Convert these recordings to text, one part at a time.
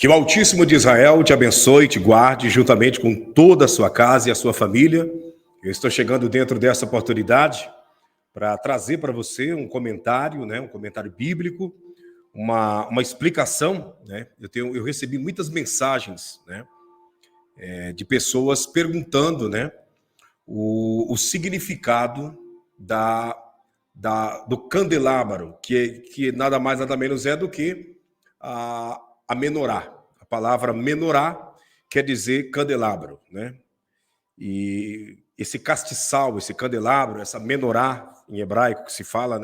Que o Altíssimo de Israel te abençoe e te guarde juntamente com toda a sua casa e a sua família. Eu estou chegando dentro dessa oportunidade para trazer para você um comentário, um comentário bíblico, uma explicação. Eu recebi muitas mensagens, de pessoas perguntando, o significado do candelabro, que nada mais nada menos é do que a menorá. A palavra menorá quer dizer candelabro, E esse castiçal, esse candelabro, essa menorá em hebraico que se fala,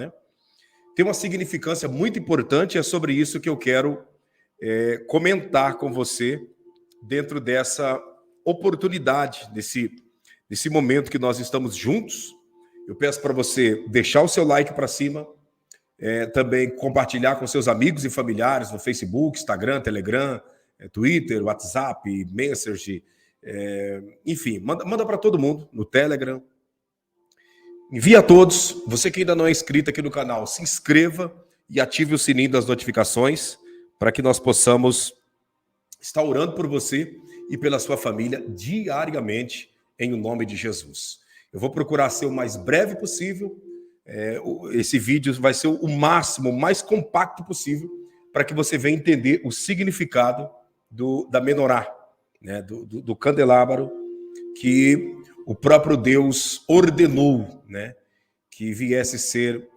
tem uma significância muito importante. É sobre isso que eu quero comentar com você dentro dessa oportunidade, desse momento que nós estamos juntos. Eu peço para você deixar o seu like para cima, também compartilhar com seus amigos e familiares no Facebook, Instagram, Telegram, Twitter, WhatsApp, Messenger, enfim, manda para todo mundo no Telegram. Envia a todos. Você que ainda não é inscrito aqui no canal, se inscreva e ative o sininho das notificações para que nós possamos estar orando por você e pela sua família diariamente, em nome de Jesus. Eu vou procurar ser o mais breve possível. Esse vídeo vai ser o máximo, o mais compacto possível, para que você venha entender o significado da menorá, do candelabro, que o próprio Deus ordenou, que viesse ser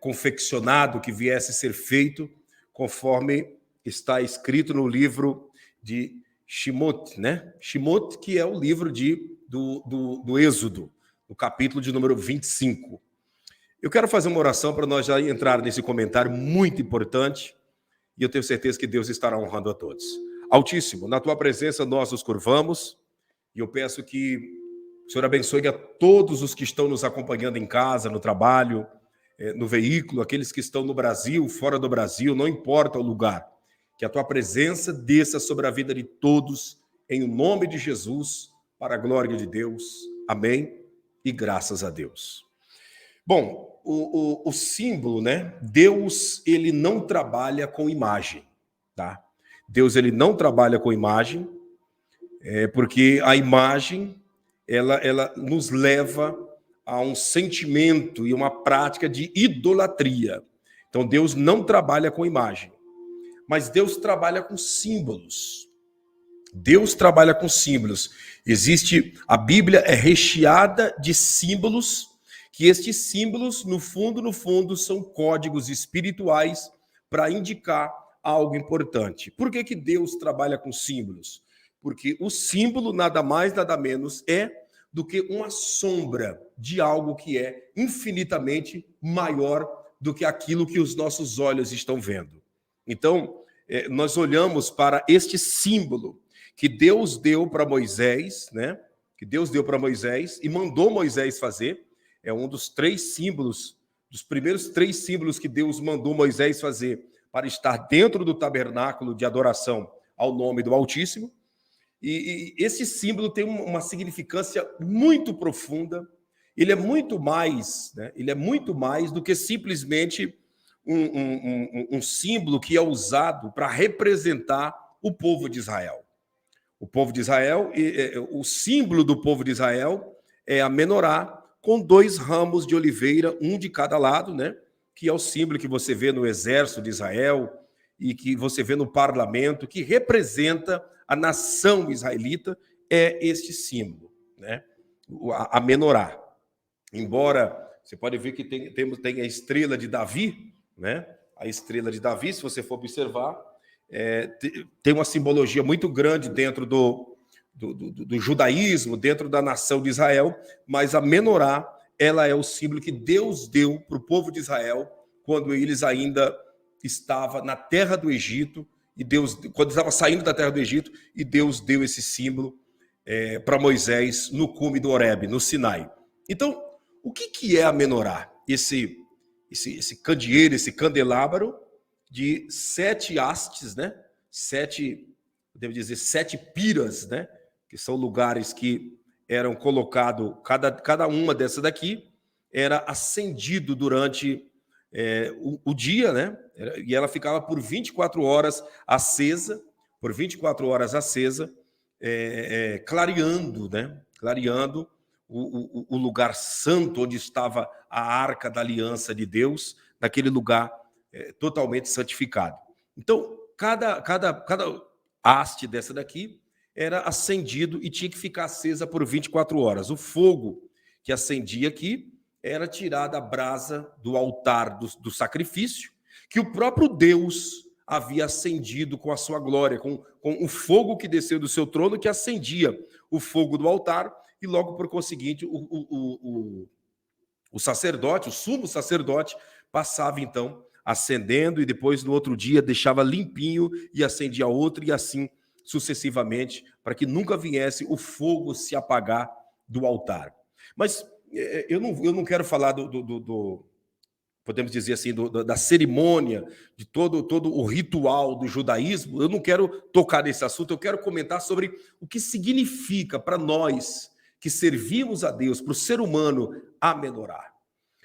confeccionado, que viesse ser feito, conforme está escrito no livro de Shemot, Shemot, que é o livro do Êxodo, no capítulo de número 25. Eu quero fazer uma oração para nós já entrar nesse comentário muito importante, e eu tenho certeza que Deus estará honrando a todos. Altíssimo, na tua presença nós nos curvamos, e eu peço que o Senhor abençoe a todos os que estão nos acompanhando em casa, no trabalho, no veículo, aqueles que estão no Brasil, fora do Brasil, não importa o lugar, que a tua presença desça sobre a vida de todos, em nome de Jesus, para a glória de Deus. Amém e graças a Deus. Bom, o símbolo, Deus, ele não trabalha com imagem, tá? Deus, ele não trabalha com imagem, porque a imagem, ela nos leva a um sentimento e uma prática de idolatria. Então, Deus não trabalha com imagem, mas Deus trabalha com símbolos. Deus trabalha com símbolos. A Bíblia é recheada de símbolos, que estes símbolos, no fundo, são códigos espirituais para indicar algo importante. Por que Deus trabalha com símbolos? Porque o símbolo nada mais, nada menos é do que uma sombra de algo que é infinitamente maior do que aquilo que os nossos olhos estão vendo. Então, nós olhamos para este símbolo que Deus deu para Moisés, que Deus deu para Moisés e mandou Moisés fazer. É um dos dos primeiros 3 símbolos que Deus mandou Moisés fazer para estar dentro do tabernáculo de adoração ao nome do Altíssimo. E esse símbolo tem uma significância muito profunda. Ele é muito mais, do que simplesmente um símbolo que é usado para representar o povo de Israel. O povo de Israel, o símbolo do povo de Israel é a menorá, com 2 ramos de oliveira, um de cada lado, que é o símbolo que você vê no exército de Israel e que você vê no parlamento, que representa a nação israelita, é este símbolo, a menorá. Embora você pode ver que tem a estrela de Davi, a estrela de Davi, se você for observar, tem uma simbologia muito grande dentro do judaísmo, dentro da nação de Israel, mas a menorá, ela é o símbolo que Deus deu para o povo de Israel quando eles ainda estavam na terra do Egito, quando estava saindo da terra do Egito, e Deus deu esse símbolo para Moisés no cume do Horebe, no Sinai. Então, o que é a menorá? Esse candeeiro, esse candelabro de 7 hastes, 7 piras, que são lugares que eram colocados, cada uma dessa daqui era acendido durante o dia, e ela ficava por 24 horas acesa, por 24 horas acesa, clareando, né? Clareando o lugar santo onde estava a arca da aliança de Deus, naquele lugar totalmente santificado. Então, cada haste dessa daqui era acendido e tinha que ficar acesa por 24 horas. O fogo que acendia aqui era tirada a brasa do altar do sacrifício, que o próprio Deus havia acendido com a sua glória, com o fogo que desceu do seu trono, que acendia o fogo do altar, e logo por conseguinte o sacerdote, o sumo sacerdote, passava então acendendo e depois no outro dia deixava limpinho e acendia outro e assim sucessivamente, para que nunca viesse o fogo se apagar do altar. Mas eu não quero falar podemos dizer assim, da cerimônia, de todo o ritual do judaísmo. Eu não quero tocar nesse assunto, eu quero comentar sobre o que significa para nós que servimos a Deus, para o ser humano, a menorá.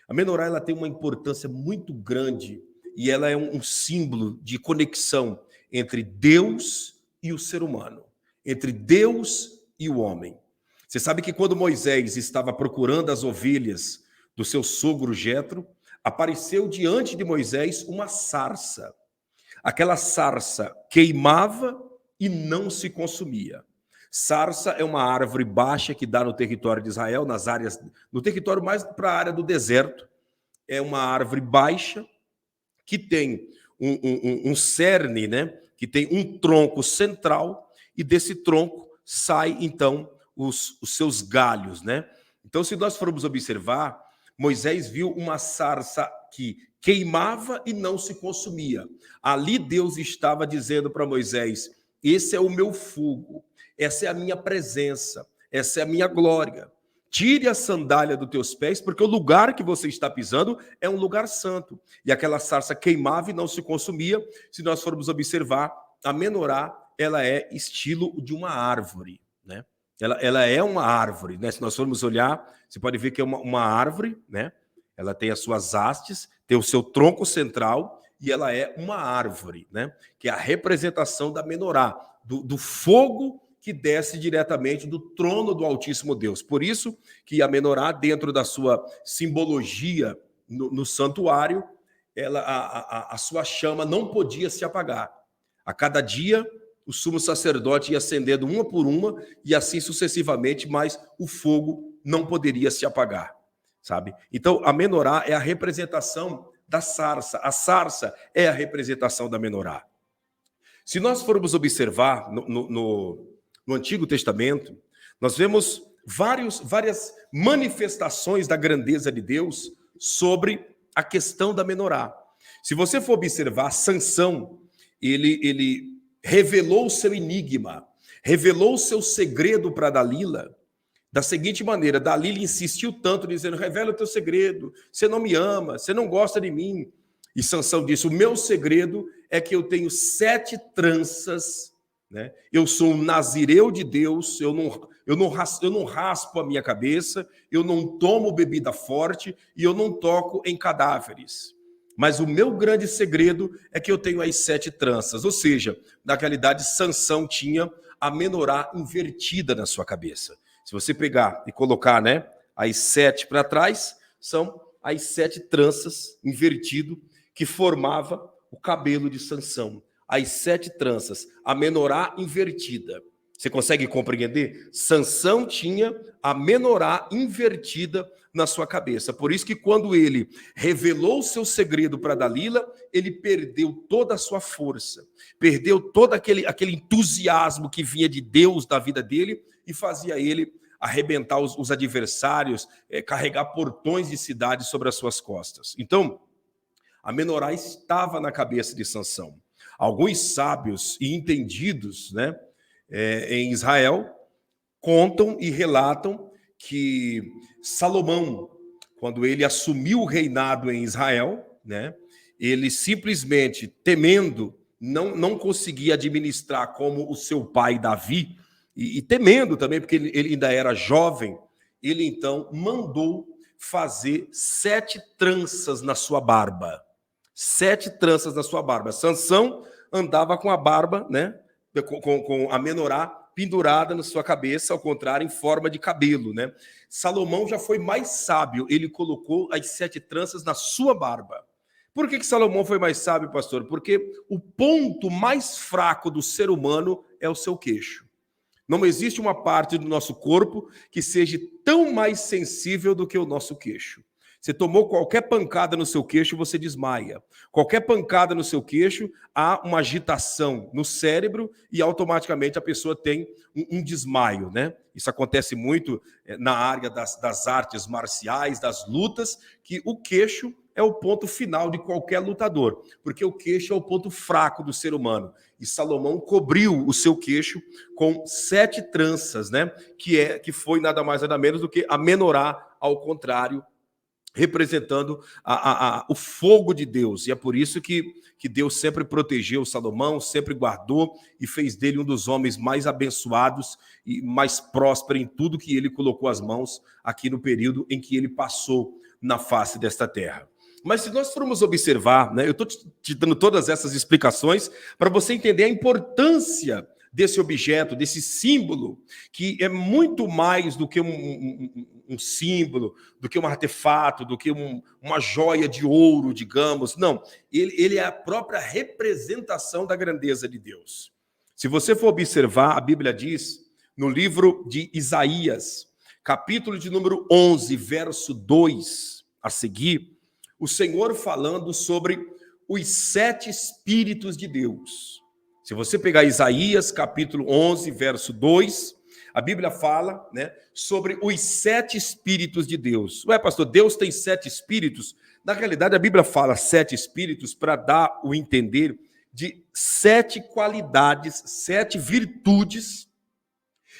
A menorá ela tem uma importância muito grande e ela é um símbolo de conexão entre Deus e o ser humano, entre Deus e o homem. Você sabe que quando Moisés estava procurando as ovelhas do seu sogro Jetro, apareceu diante de Moisés uma sarça. Aquela sarça queimava e não se consumia. Sarça é uma árvore baixa que dá no território de Israel, no território mais para a área do deserto. É uma árvore baixa que tem um cerne, né? Que tem um tronco central e desse tronco sai então os seus galhos, né? Então, se nós formos observar, Moisés viu uma sarça que queimava e não se consumia. Ali Deus estava dizendo para Moisés: esse é o meu fogo, essa é a minha presença, essa é a minha glória. Tire a sandália dos teus pés, porque o lugar que você está pisando é um lugar santo. E aquela sarça queimava e não se consumia. Se nós formos observar, a menorá, ela é estilo de uma árvore, né? Ela é uma árvore, né? Se nós formos olhar, você pode ver que é uma árvore, né? Ela tem as suas hastes, tem o seu tronco central e ela é uma árvore, né? Que é a representação da menorá, do fogo que desce diretamente do trono do Altíssimo Deus. Por isso que a menorá, dentro da sua simbologia no santuário, a sua chama não podia se apagar. A cada dia, o sumo sacerdote ia acendendo uma por uma e assim sucessivamente, mas o fogo não poderia se apagar, sabe? Então, a menorá é a representação da sarça. A sarça é a representação da menorá. Se nós formos observar no Antigo Testamento, nós vemos várias manifestações da grandeza de Deus sobre a questão da menorá. Se você for observar, Sansão, ele revelou o seu enigma, revelou o seu segredo para Dalila, da seguinte maneira: Dalila insistiu tanto, dizendo: revela o teu segredo, você não me ama, você não gosta de mim. E Sansão disse: o meu segredo é que eu tenho 7 tranças, né? Eu sou um nazireu de Deus, eu não raspo a minha cabeça, eu não tomo bebida forte e eu não toco em cadáveres. Mas o meu grande segredo é que eu tenho as 7 tranças. Ou seja, na realidade, Sansão tinha a menorá invertida na sua cabeça. Se você pegar e colocar, né, as 7 para trás, são as 7 tranças invertido que formava o cabelo de Sansão. As 7 tranças, a menorá invertida. Você consegue compreender? Sansão tinha a menorá invertida na sua cabeça. Por isso que quando ele revelou o seu segredo para Dalila, ele perdeu toda a sua força, perdeu todo aquele entusiasmo que vinha de Deus da vida dele e fazia ele arrebentar os adversários, carregar portões de cidades sobre as suas costas. Então, a menorá estava na cabeça de Sansão. Alguns sábios e entendidos, né, em Israel, contam e relatam que Salomão, quando ele assumiu o reinado em Israel, né, ele simplesmente, temendo, não conseguia administrar como o seu pai Davi, e temendo também, porque ele ainda era jovem, ele então mandou fazer 7 tranças na sua barba. 7 tranças na sua barba. Sansão andava com a barba, né, com a menorá pendurada na sua cabeça, ao contrário, em forma de cabelo, né? Salomão já foi mais sábio, ele colocou as 7 tranças na sua barba. Por que Salomão foi mais sábio, pastor? Porque o ponto mais fraco do ser humano é o seu queixo. Não existe uma parte do nosso corpo que seja tão mais sensível do que o nosso queixo. Você tomou qualquer pancada no seu queixo, você desmaia. Qualquer pancada no seu queixo, há uma agitação no cérebro e automaticamente a pessoa tem um desmaio, né? Isso acontece muito na área das artes marciais, das lutas, que o queixo é o ponto final de qualquer lutador, porque o queixo é o ponto fraco do ser humano. E Salomão cobriu o seu queixo com 7 tranças, né? Que foi nada mais nada menos do que a menorá, ao contrário, representando o fogo de Deus. E é por isso que Deus sempre protegeu Salomão, sempre guardou e fez dele um dos homens mais abençoados e mais próspero em tudo que ele colocou as mãos aqui no período em que ele passou na face desta terra. Mas se nós formos observar, né, eu estou te dando todas essas explicações para você entender a importância desse objeto, desse símbolo, que é muito mais do que um símbolo, do que um artefato, do que uma joia de ouro, digamos. Não, ele é a própria representação da grandeza de Deus. Se você for observar, a Bíblia diz, no livro de Isaías, capítulo de número 11, verso 2, a seguir, o Senhor falando sobre os 7 Espíritos de Deus. Se você pegar Isaías, capítulo 11, verso 2, a Bíblia fala, né, sobre os 7 Espíritos de Deus. Ué, pastor, Deus tem 7 Espíritos? Na realidade, a Bíblia fala 7 Espíritos para dar o entender de 7 qualidades, 7 virtudes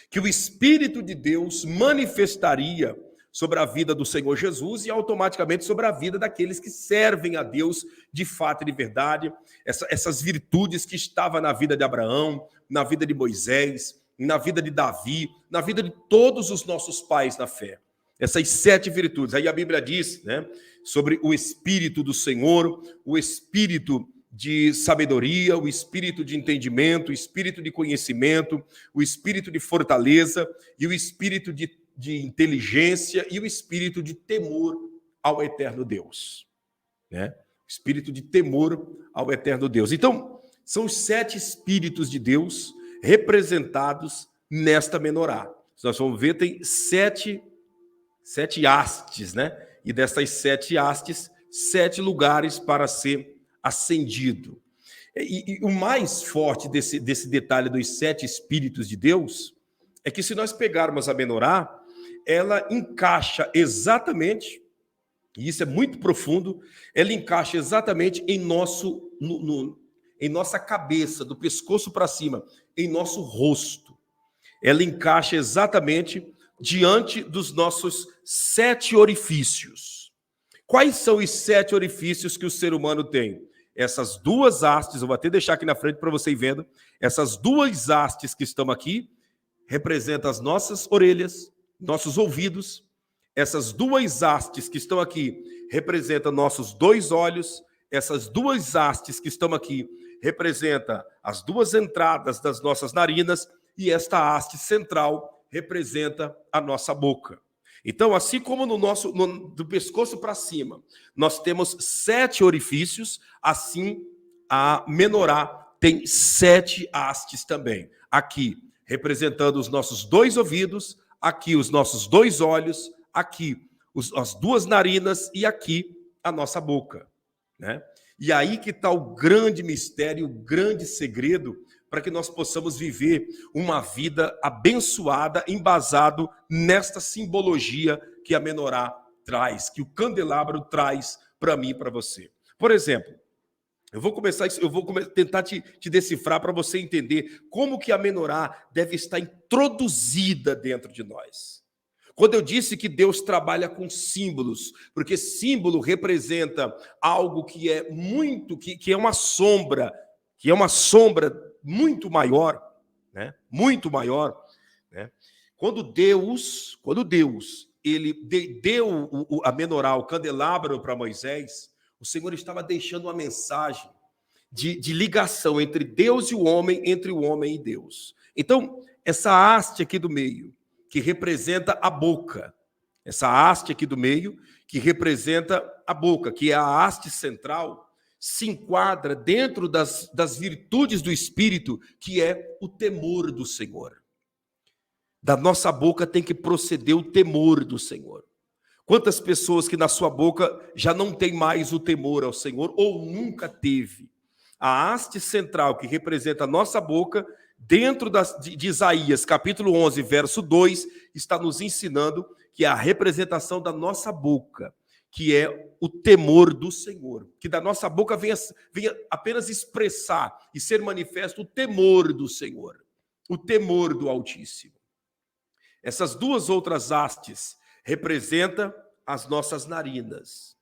que o Espírito de Deus manifestaria sobre a vida do Senhor Jesus e automaticamente sobre a vida daqueles que servem a Deus de fato e de verdade. Essas virtudes que estavam na vida de Abraão, na vida de Moisés, na vida de Davi, na vida de todos os nossos pais na fé. Essas 7 virtudes. Aí a Bíblia diz, né, sobre o Espírito do Senhor, o Espírito de sabedoria, o espírito de entendimento, o espírito de conhecimento, o espírito de fortaleza e o espírito de inteligência e o espírito de temor ao eterno Deus, né? O espírito de temor ao eterno Deus. Então, são os 7 espíritos de Deus representados nesta menorá. Nós vamos ver, tem 7 hastes, né? E dessas 7 hastes, 7 lugares para ser acendido. E o mais forte desse detalhe dos 7 Espíritos de Deus é que se nós pegarmos a menorá, ela encaixa exatamente, e isso é muito profundo, ela encaixa exatamente em nossa cabeça, do pescoço para cima, em nosso rosto. Ela encaixa exatamente diante dos nossos 7 orifícios. Quais são os 7 orifícios que o ser humano tem? Essas 2 hastes, eu vou até deixar aqui na frente para você ir vendo, essas 2 hastes que estão aqui, representam as nossas orelhas, nossos ouvidos. Essas 2 hastes que estão aqui, representam nossos 2 olhos. Essas 2 hastes que estão aqui, representam as 2 entradas das nossas narinas. E esta haste central representa a nossa boca. Então, assim como do pescoço para cima, nós temos 7 orifícios, assim a menorá tem 7 hastes também. Aqui, representando os nossos 2 ouvidos, aqui os nossos 2 olhos, aqui as 2 narinas e aqui a nossa boca, né? E aí que está o grande mistério, o grande segredo para que nós possamos viver uma vida abençoada, embasado nesta simbologia que a menorá traz, que o candelabro traz para mim e para você. Por exemplo, eu vou tentar te decifrar para você entender como que a menorá deve estar introduzida dentro de nós. Quando eu disse que Deus trabalha com símbolos, porque símbolo representa algo que é que é uma sombra muito maior, né? Muito maior, né? Quando Deus ele deu a menorá, o candelabro para Moisés, o Senhor estava deixando uma mensagem. de ligação entre Deus e o homem, entre o homem e Deus. Então, essa haste aqui do meio, que representa a boca, essa haste aqui do meio, que representa a boca, que é a haste central, se enquadra dentro das virtudes do Espírito, que é o temor do Senhor. Da nossa boca tem que proceder o temor do Senhor. Quantas pessoas que na sua boca já não tem mais o temor ao Senhor, ou nunca teve? A haste central que representa a nossa boca, dentro de Isaías, capítulo 11, verso 2, está nos ensinando que é a representação da nossa boca, que é o temor do Senhor. Que da nossa boca venha apenas expressar e ser manifesto o temor do Senhor, o temor do Altíssimo. Essas duas outras hastes representam as nossas narinas.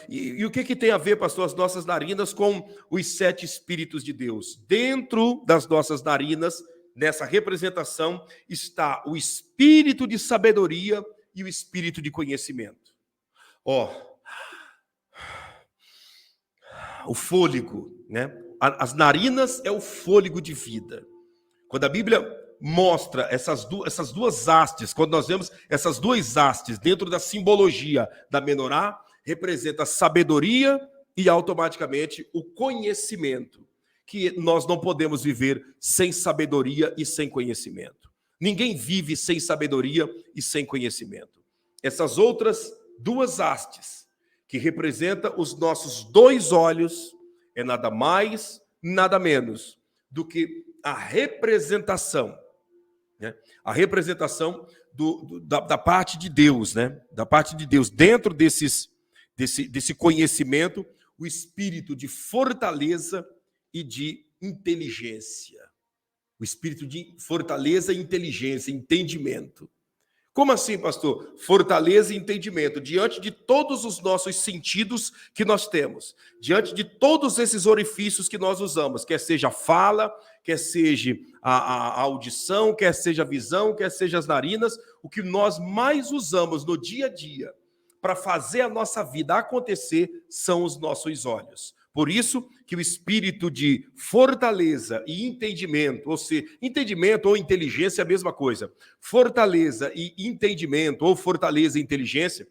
E o que tem a ver, pastor, as nossas narinas com os 7 Espíritos de Deus? Dentro das nossas narinas, nessa representação, está o Espírito de sabedoria e o Espírito de conhecimento. O fôlego, né? As narinas é o fôlego de vida. Quando a Bíblia mostra essas duas hastes, quando nós vemos essas duas hastes dentro da simbologia da menorá, representa a sabedoria e automaticamente o conhecimento, que nós não podemos viver sem sabedoria e sem conhecimento. Ninguém vive sem sabedoria e sem conhecimento. Essas outras duas hastes, que representam os nossos 2 olhos, é nada mais, nada menos do que a representação, né? A representação da parte de Deus, né? Da parte de Deus, dentro desse conhecimento, o espírito de fortaleza e de inteligência. O espírito de fortaleza e inteligência, entendimento. Como assim, pastor? Fortaleza e entendimento. Diante de todos os nossos sentidos que nós temos, diante de todos esses orifícios que nós usamos, quer seja a fala, quer seja a audição, quer seja a visão, quer seja as narinas, o que nós mais usamos no dia a dia para fazer a nossa vida acontecer são os nossos olhos. Por isso que o espírito de fortaleza e entendimento, ou seja, entendimento ou inteligência é a mesma coisa. Fortaleza e entendimento, ou fortaleza e inteligência,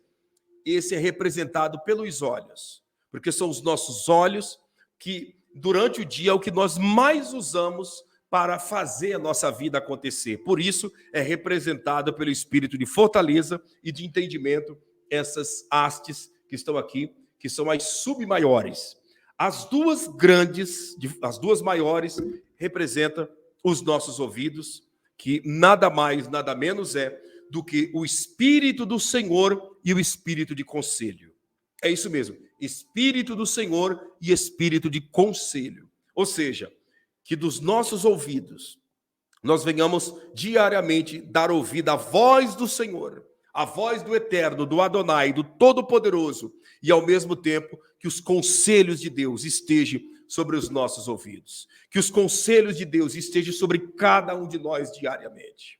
esse é representado pelos olhos. Porque são os nossos olhos que, durante o dia, é o que nós mais usamos para fazer a nossa vida acontecer. Por isso, é representado pelo espírito de fortaleza e de entendimento, essas hastes que estão aqui, que são as submaiores. As duas grandes, as duas maiores, representam os nossos ouvidos, que nada mais, nada menos é do que o Espírito do Senhor e o Espírito de conselho. É isso mesmo, Espírito do Senhor e Espírito de conselho. Ou seja, que dos nossos ouvidos, nós venhamos diariamente dar ouvido à voz do Senhor, a voz do Eterno, do Adonai, do Todo-Poderoso, e ao mesmo tempo que os conselhos de Deus estejam sobre os nossos ouvidos, que os conselhos de Deus estejam sobre cada um de nós diariamente.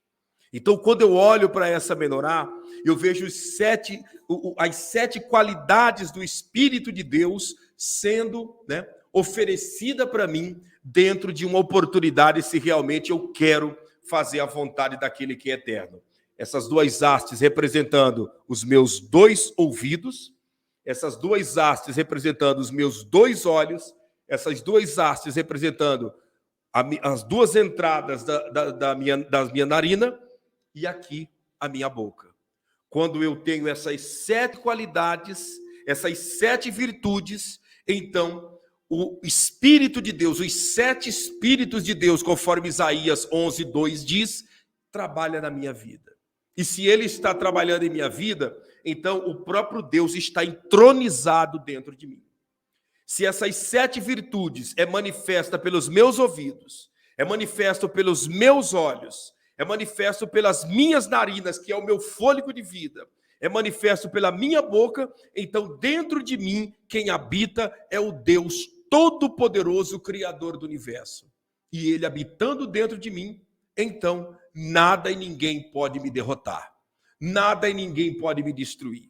Então, quando eu olho para essa menorá, eu vejo as 7 qualidades do Espírito de Deus sendo, né, oferecida para mim dentro de uma oportunidade, se realmente eu quero fazer a vontade daquele que é eterno. Essas duas hastes representando os meus 2 ouvidos, essas duas hastes representando os meus 2 olhos, essas duas hastes representando as 2 entradas da minha narina e aqui a minha boca. Quando eu tenho essas 7 qualidades, essas 7 virtudes, então o Espírito de Deus, os 7 Espíritos de Deus, conforme Isaías 11, 2 diz, trabalha na minha vida. E se ele está trabalhando em minha vida, então o próprio Deus está entronizado dentro de mim. Se essas 7 virtudes é manifesta pelos meus ouvidos, é manifesto pelos meus olhos, é manifesto pelas minhas narinas, que é o meu fôlego de vida, é manifesto pela minha boca, então dentro de mim quem habita é o Deus Todo-Poderoso, Criador do universo. E ele habitando dentro de mim, então nada e ninguém pode me derrotar. Nada e ninguém pode me destruir.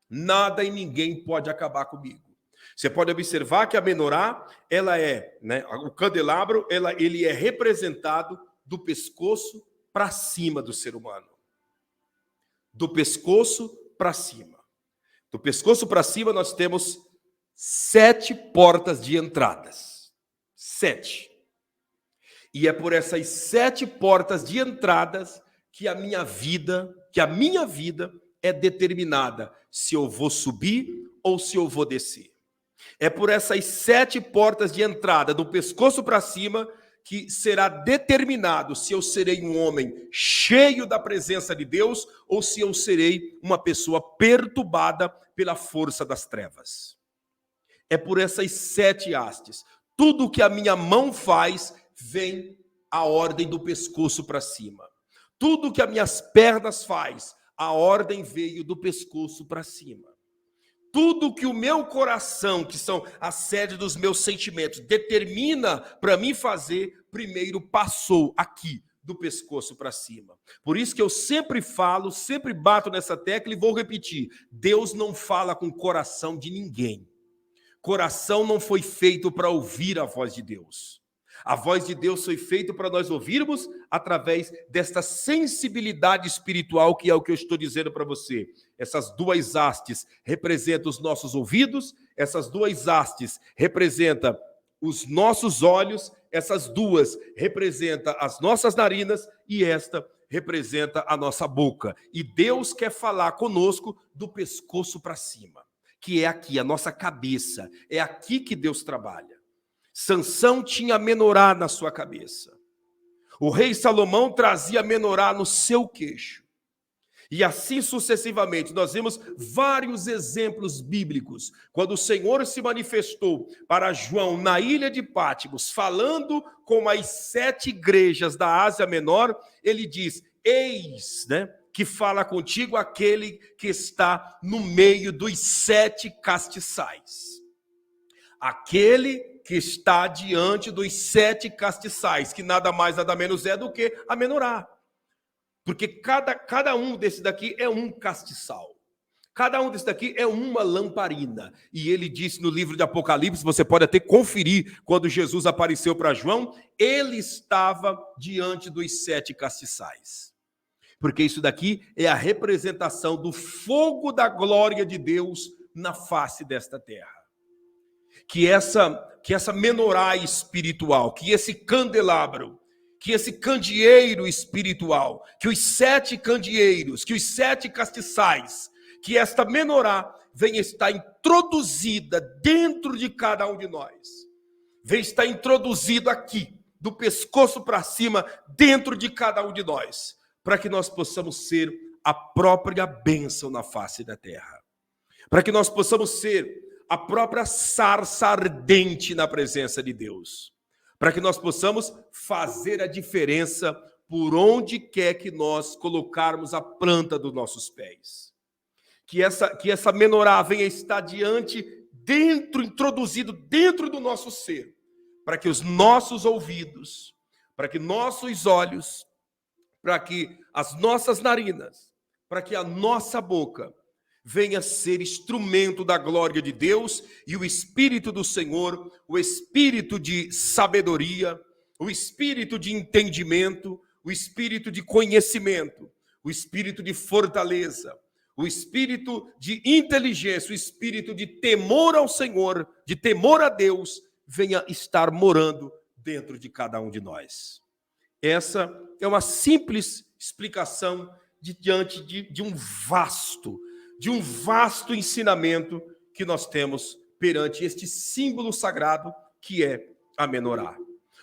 Nada e ninguém pode acabar comigo. Você pode observar que a menorá, ela é, né, o candelabro, ele é representado do pescoço para cima do ser humano. Do pescoço para cima. Do pescoço para cima nós temos 7 portas de entradas. 7. E é por essas 7 portas de entradas que a minha vida é determinada se eu vou subir ou se eu vou descer. É por essas 7 portas de entrada, do pescoço para cima, que será determinado se eu serei um homem cheio da presença de Deus ou se eu serei uma pessoa perturbada pela força das trevas. É por essas 7 hastes. Tudo que a minha mão faz vem a ordem do pescoço para cima. Tudo que as minhas pernas faz, a ordem veio do pescoço para cima. Tudo que o meu coração, que são a sede dos meus sentimentos, determina para mim fazer, primeiro passou aqui, do pescoço para cima. Por isso que eu sempre falo, sempre bato nessa tecla e vou repetir. Deus não fala com o coração de ninguém. Coração não foi feito para ouvir a voz de Deus. A voz de Deus foi feita para nós ouvirmos através desta sensibilidade espiritual, que é o que eu estou dizendo para você. Essas 2 hastes representam os nossos ouvidos, essas 2 hastes representam os nossos olhos, essas 2 representam as nossas narinas e esta representa a nossa boca. E Deus quer falar conosco do pescoço para cima, que é aqui, a nossa cabeça. É aqui que Deus trabalha. Sansão tinha menorá na sua cabeça. O rei Salomão trazia menorá no seu queixo. E assim sucessivamente, nós vemos vários exemplos bíblicos. Quando o Senhor se manifestou para João na ilha de Pátimos, falando com as 7 igrejas da Ásia Menor, ele diz, eis, né, que fala contigo aquele que está no meio dos 7 castiçais. Aquele que está diante dos 7 castiçais, que nada mais, nada menos é do que a menorá. Porque cada um desse daqui é um castiçal. Cada um desse daqui é uma lamparina. E ele disse no livro de Apocalipse, você pode até conferir, quando Jesus apareceu para João, ele estava diante dos 7 castiçais. Porque isso daqui é a representação do fogo da glória de Deus na face desta terra. Que essa menorá espiritual, que esse candelabro, que esse candeeiro espiritual, que os 7 candeeiros, que os 7 castiçais, que esta menorá venha estar introduzida dentro de cada um de nós. Venha estar introduzido aqui, do pescoço para cima, dentro de cada um de nós, para que nós possamos ser a própria bênção na face da terra. Para que nós possamos ser a própria sarça ardente na presença de Deus. Para que nós possamos fazer a diferença por onde quer que nós colocarmos a planta dos nossos pés. Que essa menorá venha estar introduzido dentro do nosso ser. Para que os nossos ouvidos, para que nossos olhos, para que as nossas narinas, para que a nossa boca venha ser instrumento da glória de Deus e o Espírito do Senhor, o Espírito de sabedoria, o Espírito de entendimento, o Espírito de conhecimento, o Espírito de fortaleza, o Espírito de inteligência, o Espírito de temor ao Senhor, de temor a Deus, venha estar morando dentro de cada um de nós. Essa é uma simples explicação diante de um vasto ensinamento que nós temos perante este símbolo sagrado que é a menorá.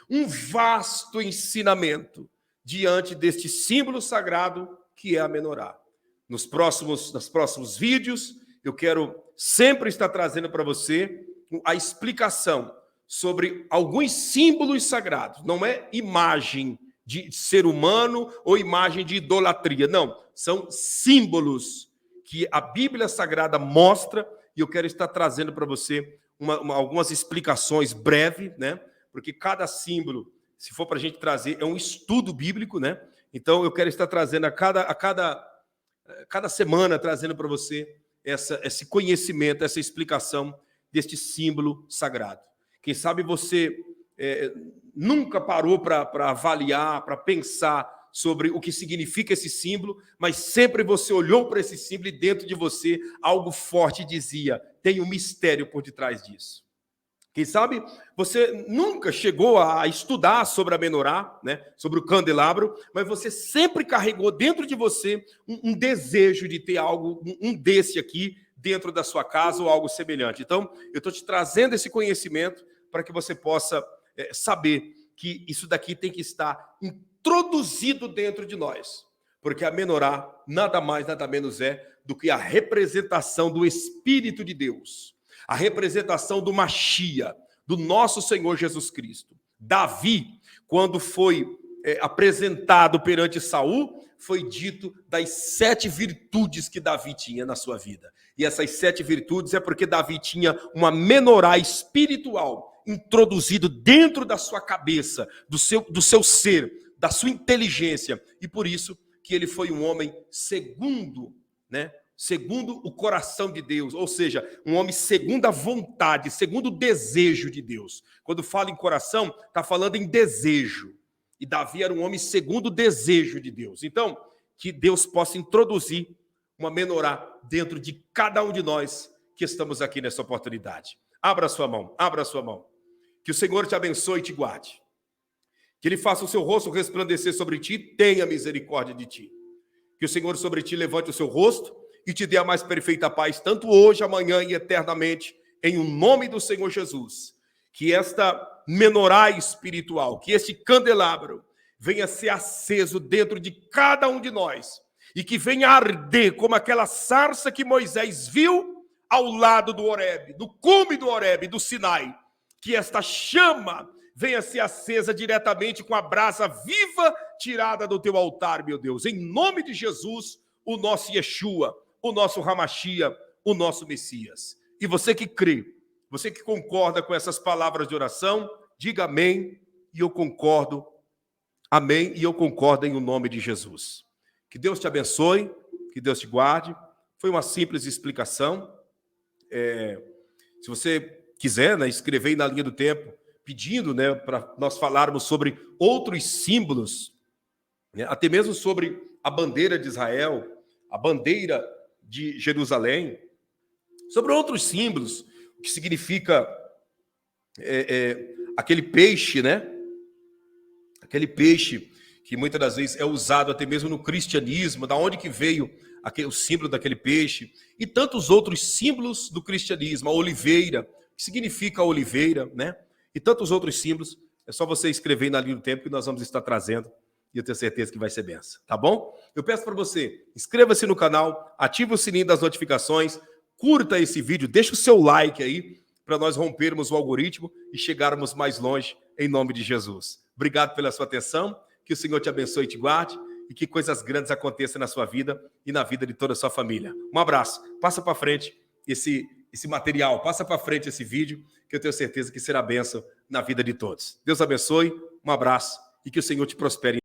Um vasto ensinamento diante deste símbolo sagrado que é a menorá. Nos próximos vídeos, eu quero sempre estar trazendo para você a explicação sobre alguns símbolos sagrados. Não é imagem de ser humano ou imagem de idolatria. Não, são símbolos que a Bíblia Sagrada mostra, e eu quero estar trazendo para você algumas explicações breves, né? Porque cada símbolo, se for para a gente trazer, é um estudo bíblico, né? Então eu quero estar trazendo a cada semana, trazendo para você esse conhecimento, essa explicação deste símbolo sagrado. Quem sabe você nunca parou para avaliar, para pensar sobre o que significa esse símbolo, mas sempre você olhou para esse símbolo e dentro de você algo forte dizia, tem um mistério por detrás disso. Quem sabe você nunca chegou a estudar sobre a menorá, né, sobre o candelabro, mas você sempre carregou dentro de você um desejo de ter algo, um desse aqui, dentro da sua casa ou algo semelhante. Então, eu estou te trazendo esse conhecimento para que você possa saber que isso daqui tem que estar introduzido dentro de nós. Porque a menorá nada mais, nada menos é do que a representação do Espírito de Deus. A representação do Machia, do nosso Senhor Jesus Cristo. Davi, quando foi apresentado perante Saul, foi dito das 7 virtudes que Davi tinha na sua vida. E essas 7 virtudes é porque Davi tinha uma menorá espiritual introduzido dentro da sua cabeça, do seu ser, da sua inteligência. E por isso que ele foi um homem segundo, né? Segundo o coração de Deus, ou seja, um homem segundo a vontade, segundo o desejo de Deus. Quando fala em coração, está falando em desejo. E Davi era um homem segundo o desejo de Deus. Então, que Deus possa introduzir uma menorá dentro de cada um de nós que estamos aqui nessa oportunidade. Abra a sua mão, abra a sua mão. Que o Senhor te abençoe e te guarde. Que Ele faça o seu rosto resplandecer sobre ti, tenha misericórdia de ti. Que o Senhor sobre ti levante o seu rosto e te dê a mais perfeita paz, tanto hoje, amanhã e eternamente, em o nome do Senhor Jesus. Que esta menorá espiritual, que este candelabro venha ser aceso dentro de cada um de nós e que venha arder como aquela sarça que Moisés viu ao lado do Horebe, do cume do Horebe, do Sinai. Que esta chama venha ser acesa diretamente com a brasa viva tirada do teu altar, meu Deus. Em nome de Jesus, o nosso Yeshua, o nosso Hamashia, o nosso Messias. E você que crê, você que concorda com essas palavras de oração, diga amém, e eu concordo. Amém, e eu concordo em o nome de Jesus. Que Deus te abençoe, que Deus te guarde. Foi uma simples explicação. Se você quiser, né, escrever aí na linha do tempo, pedindo, né, para nós falarmos sobre outros símbolos, né, até mesmo sobre a bandeira de Israel, a bandeira de Jerusalém, sobre outros símbolos, o que significa aquele peixe, né? Aquele peixe que muitas das vezes é usado até mesmo no cristianismo, da onde que veio o símbolo daquele peixe, e tantos outros símbolos do cristianismo, a oliveira, que significa a oliveira, né? E tantos outros símbolos, é só você escrever na linha do tempo que nós vamos estar trazendo, e eu tenho certeza que vai ser benção, tá bom? Eu peço para você, inscreva-se no canal, ative o sininho das notificações, curta esse vídeo, deixa o seu like aí, para nós rompermos o algoritmo e chegarmos mais longe, em nome de Jesus. Obrigado pela sua atenção, que o Senhor te abençoe e te guarde, e que coisas grandes aconteçam na sua vida e na vida de toda a sua família. Um abraço, passa para frente esse material, passa para frente esse vídeo, que eu tenho certeza que será bênção na vida de todos. Deus abençoe, um abraço, e que o Senhor te prospere.